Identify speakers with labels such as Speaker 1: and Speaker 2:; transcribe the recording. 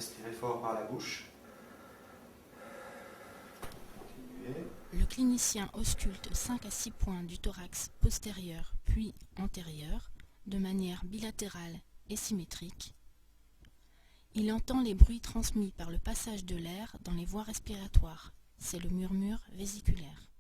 Speaker 1: Respirez fort par la bouche. Continuez.
Speaker 2: Le clinicien ausculte 5 à 6 points du thorax postérieur puis antérieur de manière bilatérale et symétrique. Il entend les bruits transmis par le passage de l'air dans les voies respiratoires. C'est le murmure vésiculaire.